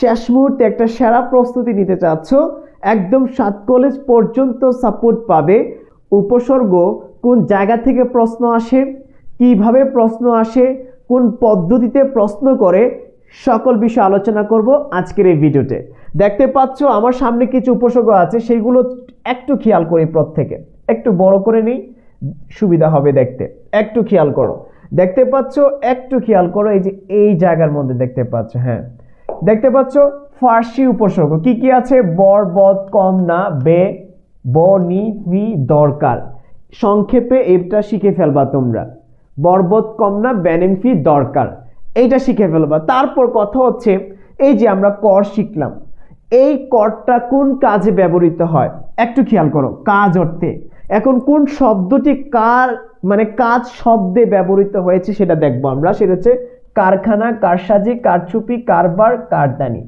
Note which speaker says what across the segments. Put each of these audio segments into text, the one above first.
Speaker 1: শেষ মুহূর্তে একটা সেরা প্রস্তুতি নিতে চাচ্ছ, একদম 7 কলেজ পর্যন্ত সাপোর্ট পাবে। উপসর্গ কোন জায়গা থেকে প্রশ্ন আসে, কিভাবে প্রশ্ন আসে, কোন পদ্ধতিতে প্রশ্ন করে, সকল বিষয় আলোচনা করব আজকের এই ভিডিওতে। দেখতে পাচ্ছ আমার সামনে কিছু উপসর্গ আছে, সেইগুলো একটু খেয়াল করি, প্রত্যেকে একটু বড় করে নিই, সুবিধা হবে দেখতে। একটু খেয়াল করো, দেখতে পাচ্ছ, একটু খেয়াল করো, এই যে এই জায়গার মধ্যে দেখতে পাচ্ছ, হ্যাঁ দেখতে পাচ্ছ ফার্সি উপসর্গ কি কি আছে? বর, বদ, কম, না, বে, ব, নি, ফি, দরকার। সংক্ষেপে এটা শিখে ফেলবা তোমরা, বরবত, কম, না, বেনিন, ফি, দরকার, এইটা শিখে ফেলবা। তারপর কথা হচ্ছে এই যে আমরা কর শিখলাম, এই করটা কোন কাজে ব্যবহৃত হয় একটু খেয়াল করো, কাজ অর্থে। এখন কোন শব্দটি কার মানে কাজ শব্দে ব্যবহৃত হয়েছে সেটা দেখবো আমরা, সেটা হচ্ছে কারখানা, কারসাজি, কারচুপি, কারবার, কারদানি।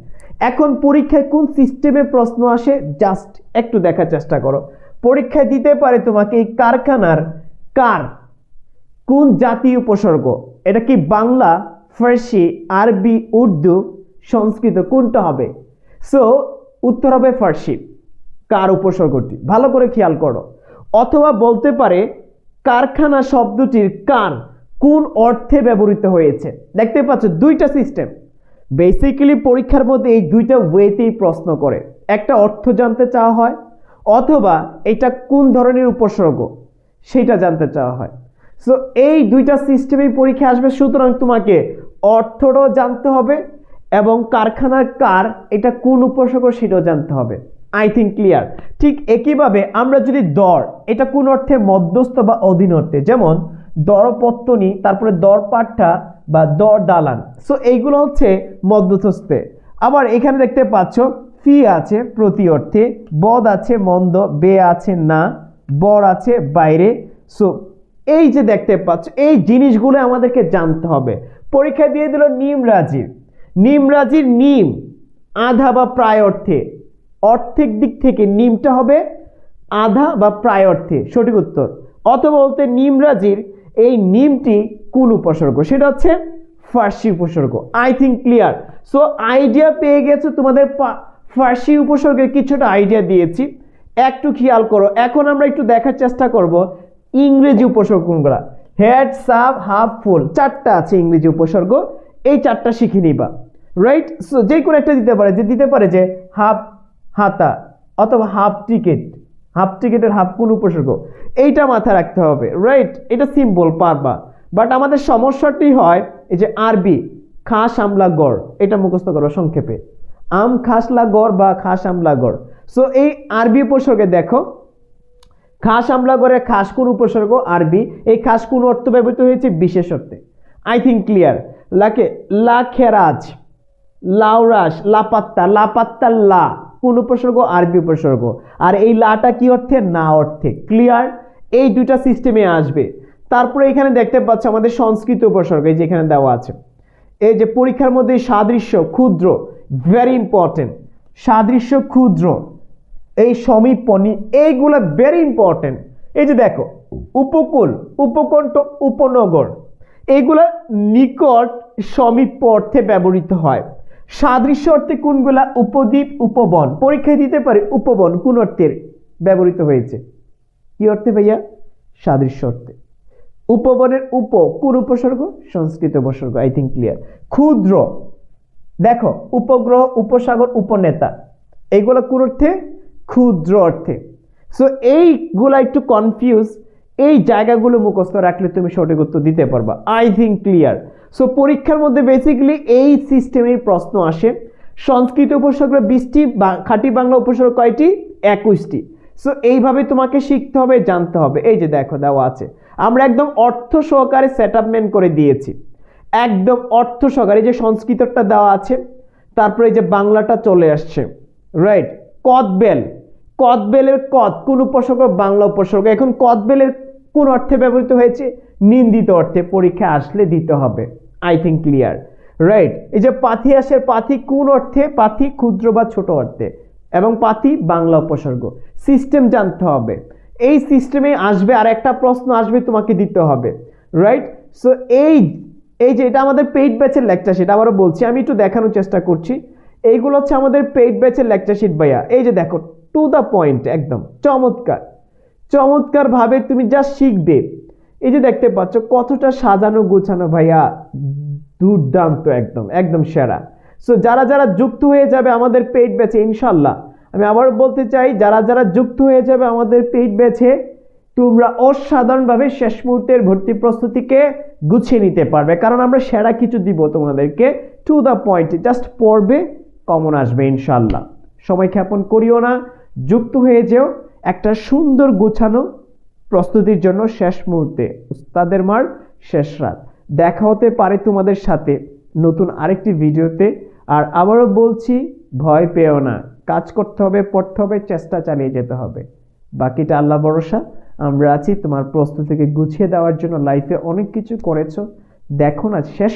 Speaker 1: এখন পরীক্ষায় কোন সিস্টেমে প্রশ্ন আসে জাস্ট একটু দেখার চেষ্টা করো। পরীক্ষায় দিতে পারে তোমাকে এই কারখানার কার কোন জাতীয় উপসর্গ, এটা কি বাংলা, ফার্সি, আরবি, উর্দু, সংস্কৃত, কোনটা হবে? সো উত্তর হবে ফার্সি, কার উপসর্গটি, ভালো করে খেয়াল করো। অথবা বলতে পারে কারখানা শব্দটির কার কোন অর্থে ব্যবহৃত হয়েছে। দেখতে পাচ্ছ দুইটা সিস্টেম, বেসিক্যালি পরীক্ষার মধ্যে এই দুইটা ওয়েতেই প্রশ্ন করে, একটা অর্থ জানতে চাওয়া হয়, অথবা এটা কোন ধরনের উপসর্গ সেটা জানতে চাওয়া হয়। সো এই দুইটা সিস্টেমেই পরীক্ষা আসবে, সুতরাং তোমাকে অর্থটাও জানতে হবে এবং কারখানার কার এটা কোন উপসর্গ সেটাও জানতে হবে। I think clear. ঠিক একইভাবে আমরা যদি দর, এটা কোন অর্থে, মধ্যস্থ বা অধীন অর্থে, যেমন দরপত্তনি, তারপরে দরপাট্টা বা দর দালান, সো এইগুলো হচ্ছে মধ্যস্থে। আবার এখানে দেখতে পাচ্ছ ফি আছে প্রতি অর্থে, বদ আছে মন্দ, বে আছে না, বর আছে বাইরে। সো এই যে দেখতে পাচ্ছ এই জিনিসগুলো আমাদেরকে জানতে হবে। পরীক্ষা দিয়ে দিল নিমরাজির, নিমরাজির নিম আধা বা প্রায় অর্থে, অর্থের দিক থেকে নিমটা হবে আধা বা প্রায় অর্থে, সঠিক উত্তর। অথবা বলতে নিমরাজির এই নিমটি কোন উপসর্গ, সেটা হচ্ছে ফার্সি উপসর্গ। I think clear. So idea পেয়ে গেছো তোমাদের, ফার্সি উপসর্গের কিছুটা আইডিয়া দিয়েছি, একটু খেয়াল করো। এখন আমরা একটু দেখার চেষ্টা করব ইংরেজি উপসর্গ কোনগুলা। হেড, সাব, হাফ, ফুল, চারটা আছে ইংরেজি উপসর্গ, এই চারটা শিখে নিবা, রাইট? সো যে কোনো একটা দিতে পারে, যে দিতে পারে যে হাফ হাতা অথবা হাফ টিকিট, হাফ টিকিটের হাফ কোন উপসর্গ, এইটা মাথায় রাখতে হবে, রাইট? এটা সিম্পল পারবা, বাট আমাদের সমস্যাটি হয় এই যে আরবি খাস আমলা গড়, এটা মুখস্থ করো সংক্ষেপে, আম খাসলা গড় বা খাস আমলা গড়। সো এই আরবি উপসর্গে দেখো খাস আমলা গড়ে খাস কোন উপসর্গ, আরবি, এই খাস কোন অর্থ ব্যবহৃত হয়েছে, বিশেষ অর্থে। I think clear. লাকে লা খেরাজ, লাউরাস, লাপাত্তা, লাপাত্তা লা কোন উপসর্গ, আরবি উপসর্গ, আর এই লাটা কি অর্থে, না অর্থে। ক্লিয়ার? এই দুইটা সিস্টেমে আসবে। তারপরে এখানে দেখতে পাচ্ছ আমাদের সংস্কৃত উপসর্গ, এই যে এখানে দেওয়া আছে, এই যে পরীক্ষার মধ্যে সাদৃশ্য, ক্ষুদ্র, ভেরি ইম্পর্টেন্ট, সাদৃশ্য, ক্ষুদ্র, এই সমীপনী, এইগুলো ভেরি ইম্পর্টেন্ট। এই যে দেখো উপকূল, উপকণ্ঠ, উপনগর, এইগুলা নিকট, সমীপ অর্থে ব্যবহৃত হয়। সাদৃশ্য অর্থে কোনগুলা? উপদ্বীপ, উপবন, পরীক্ষায় দিতে পারে উপবন কোন অর্থে ব্যবহৃত হয়েছে, কি অর্থে ভাইয়া? সাদৃশ্য অর্থে। উপবনের উপ কোন উপসর্গ? সংস্কৃত উপসর্গ। I think clear. ক্ষুদ্র দেখো উপগ্রহ, উপসাগর, উপনেতা, এইগুলো কোন অর্থে? ক্ষুদ্র অর্থে। সো এইগুলা একটু কনফিউজ, এই জায়গাগুলো মুখস্থ রাখলে তুমি সঠিক উত্তর দিতে পারবা। I think clear. সো পরীক্ষার মধ্যে বেসিক্যালি এই সিস্টেমের প্রশ্ন আসে। সংস্কৃত উপসর্গ 20টি, খাঁটি বাংলা উপসর্গ কয়টি? 21টি। সো এইভাবে তোমাকে শিখতে হবে, জানতে হবে। এই যে দেখো দেওয়া আছে, আমরা একদম অর্থ সহকারে সেটআপমেন্ট করে দিয়েছি, একদম অর্থ সহকারে। যে সংস্কৃতটা দেওয়া আছে, তারপরে এই যে বাংলাটা চলে আসছে, রাইট? কদবেল, কদবেলের কদ কোন উপসর্গ? বাংলা উপসর্গ। এখন কদবেলের কোন অর্থে ব্যবহৃত হয়েছে? নিন্দিত অর্থে, পরীক্ষা আসলে দিতে হবে। I think clear, right? এই যে পাথি আসে, পাথি কোন অর্থে? পাথি ক্ষুদ্র বা ছোট অর্থে, এবং পাথি বাংলা উপসর্গ। সিস্টেম জানতে হবে, এই সিস্টেমে আসবে আর একটা প্রশ্ন আসবে তোমাকে দিতে হবে, রাইট? সো এই যে এটা আমাদের পেইড ব্যাচের লেকচার, সেটা আবারও বলছি, আমি একটু দেখানোর চেষ্টা করছি। এইগুলো হচ্ছে আমাদের পেইড ব্যাচের লেকচার শিট ভাইয়া। এই যে দেখো, টু দ্য পয়েন্ট, একদম চমৎকার চমৎকার ভাবে তুমি যা শিখবে। এই যে দেখতে পাচ্ছ কতটা সাজানো গোছানো ভাইয়া, দুর্দান্ত, একদম একদম সেরা। সো যারা যারা যুক্ত হয়ে যাবে আমাদের পেইড ব্যাচে, ইনশাল্লাহ আমি আবার বলতে চাই, যারা যারা যুক্ত হয়ে যাবে আমাদের পেইড ব্যাচে, তোমরা অসাধারণভাবে শেষ মুহূর্তের ভর্তি প্রস্তুতিকে গুছিয়ে নিতে পারবে, কারণ আমরা সেরা কিছু দিব তোমাদেরকে, টু দ্য পয়েন্ট, জাস্ট পড়বে, কমন আসবে ইনশাল্লাহ। সময় ক্ষেপণ করিও না, যুক্ত হয়ে যেও একটা সুন্দর গোছানো প্রস্তুতির জন্য। শেষ মুহূর্তে উস্তাদের মার শেষ রাত। দেখা হতে পারে তোমাদের সাথে নতুন আরেকটি ভিডিওতে। আর আবারও বলছি, ভয় পেও না, কাজ করতে হবে, পড়তে হবে, চেষ্টা চালিয়ে যেতে হবে, বাকিটা আল্লাহ ভরসা। আমরা আছি তোমার প্রস্তুতিকে গুছিয়ে দেওয়ার জন্য। লাইফে অনেক কিছু করেছো, দেখো না শেষ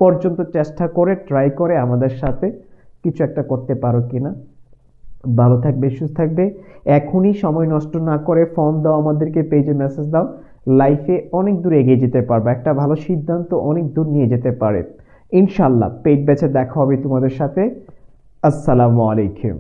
Speaker 1: পর্যন্ত চেষ্টা করে ট্রাই করে আমাদের সাথে কিছু একটা করতে পারো কিনা। ভালো থাকবে, সুস্থ থাকবে, এখনই সময় নষ্ট না করে ফোন দাও আমাদেরকে, পেজে মেসেজ দাও। লাইফে অনেক দূর এগিয়ে যেতে পারবে, একটা ভালো সিদ্ধান্ত অনেক দূর নিয়ে যেতে পারে ইনশাল্লাহ। পেইড ব্যাচে দেখা হবে তোমাদের সাথে। আসসালামু আলাইকুম।